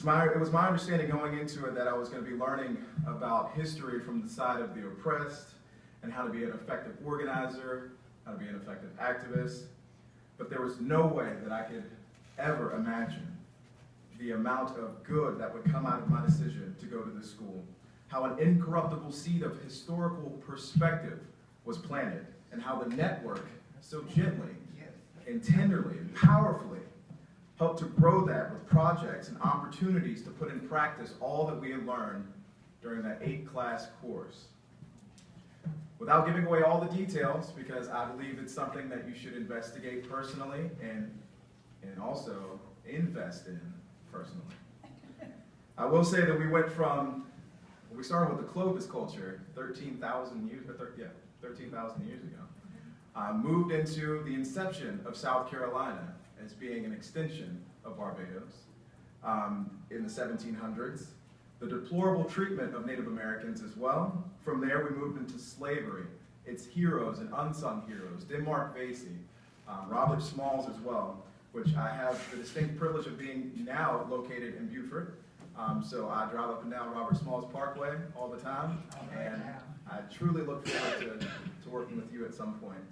It was my understanding going into it that I was going to be learning about history from the side of the oppressed and how to be an effective organizer, how to be an effective activist. But there was no way that I could ever imagine the amount of good that would come out of my decision to go to this school. How an incorruptible seed of historical perspective was planted, and how the network so gently and tenderly and powerfully helped to grow that with projects and opportunities to put in practice all that we had learned during that 8-class course. Without giving away all the details, because I believe it's something that you should investigate personally and also invest in personally. I will say that we started with the Clovis culture 13,000 years ago. Moved into the inception of South Carolina as being an extension of Barbados in the 1700s. The deplorable treatment of Native Americans as well. From there, we moved into slavery, its heroes and unsung heroes, Denmark Vesey, Robert Smalls as well, which I have the distinct privilege of being now located in Beaufort. So I drive up and down Robert Smalls Parkway all the time, and I truly look forward to working with you at some point.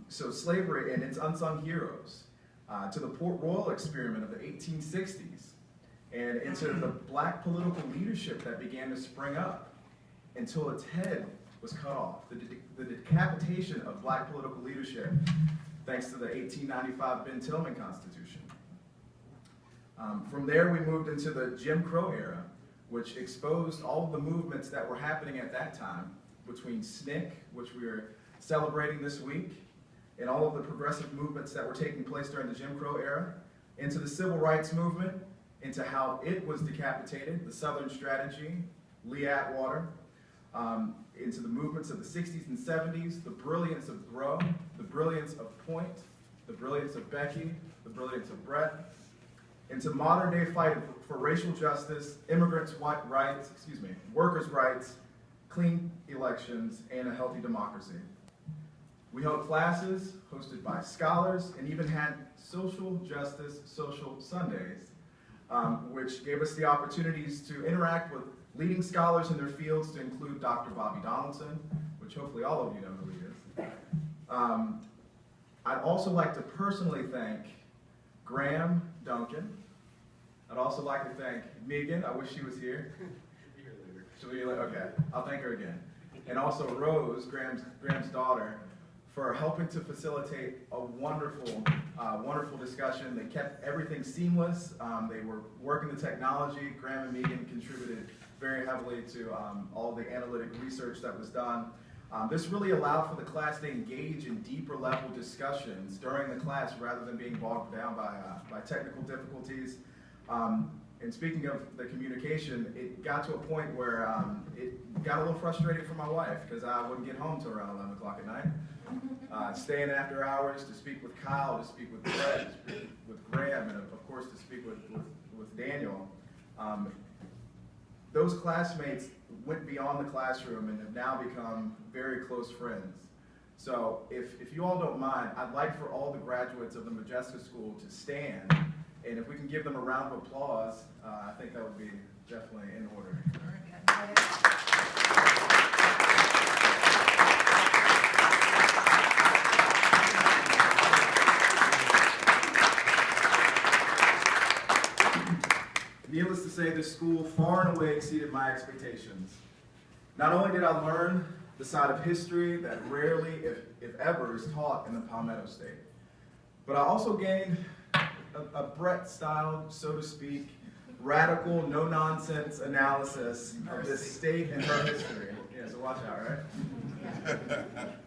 So slavery and its unsung heroes, to the Port Royal experiment of the 1860s, and into the black political leadership that began to spring up until its head was cut off. The decapitation of black political leadership thanks to the 1895 Ben Tillman Constitution. From there, we moved into the Jim Crow era, which exposed all of the movements that were happening at that time between SNCC, which we are celebrating this week, and all of the progressive movements that were taking place during the Jim Crow era, into the civil rights movement, into how it was decapitated, the Southern Strategy, Lee Atwater, into the movements of the 60s and 70s, the brilliance of Grow, the brilliance of Point, the brilliance of Becky, the brilliance of Brett, into modern day fight for racial justice, immigrants' rights, workers' rights, clean elections, and a healthy democracy. We held classes hosted by scholars and even had social justice, social Sundays, which gave us the opportunities to interact with leading scholars in their fields, to include Dr. Bobby Donaldson, which hopefully all of you know who he is. I'd also like to personally thank Graham Duncan. I'd also like to thank Megan. I wish she was here. She'll be like, okay, I'll thank her again. And also Rose, Graham's daughter, for helping to facilitate a wonderful, wonderful discussion. They kept everything seamless. They were working the technology. Graham and Megan contributed very heavily to all the analytic research that was done. This really allowed for the class to engage in deeper level discussions during the class rather than being bogged down by technical difficulties. And speaking of the communication, it got to a point where it got a little frustrating for my wife because I wouldn't get home till around 11 o'clock at night. Staying after hours to speak with Kyle, to speak with Brett, to speak with Graham, and of course to speak with Daniel. Those classmates went beyond the classroom and have now become very close friends. So if you all don't mind, I'd like for all the graduates of the Modjeska School to stand, and if we can give them a round of applause, I think that would be definitely in order. Needless to say, this school far and away exceeded my expectations. Not only did I learn the side of history that rarely, if ever, is taught in the Palmetto State, but I also gained a Brett-style, so to speak, radical, no-nonsense analysis of this state and her history. Yeah, so watch out, right?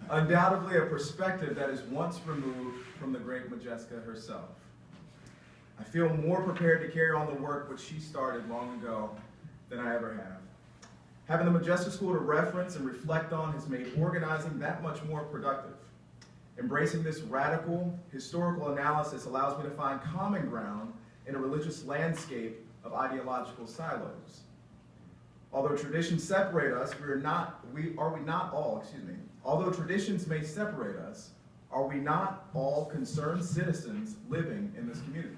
Undoubtedly a perspective that is once removed from the great Modjeska herself. I feel more prepared to carry on the work which she started long ago than I ever have. Having the Modjeska School to reference and reflect on has made organizing that much more productive. Embracing this radical, historical analysis allows me to find common ground in a religious landscape of ideological silos. Although traditions separate us, although traditions may separate us, are we not all concerned citizens living in this community?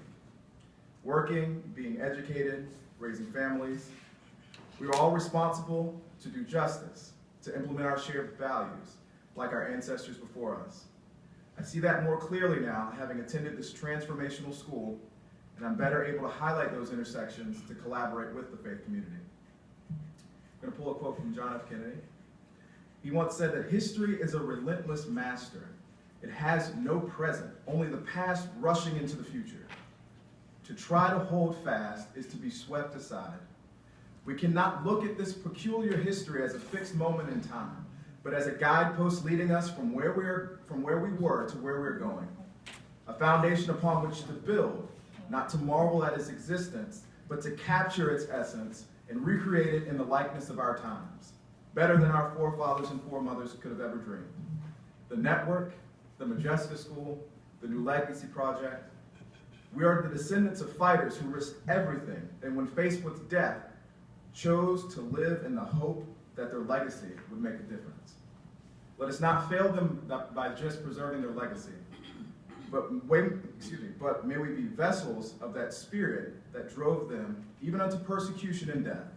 working, being educated, raising families. We are all responsible to do justice, to implement our shared values, like our ancestors before us. I see that more clearly now, having attended this transformational school, and I'm better able to highlight those intersections to collaborate with the faith community. I'm going to pull a quote from John F. Kennedy. He once said that history is a relentless master. It has no present, only the past rushing into the future. To try to hold fast is to be swept aside. We cannot look at this peculiar history as a fixed moment in time, but as a guidepost leading us from where we were to where we're going. A foundation upon which to build, not to marvel at its existence, but to capture its essence and recreate it in the likeness of our times, better than our forefathers and foremothers could have ever dreamed. The network, the Modjeska School, the New Legacy Project, we are the descendants of fighters who risked everything, and when faced with death, chose to live in the hope that their legacy would make a difference. Let us not fail them by just preserving their legacy, but may we be vessels of that spirit that drove them even unto persecution and death.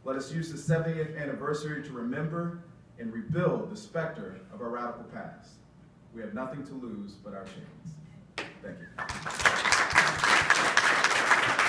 Let us use the 70th anniversary to remember and rebuild the specter of our radical past. We have nothing to lose but our chains. Thank you.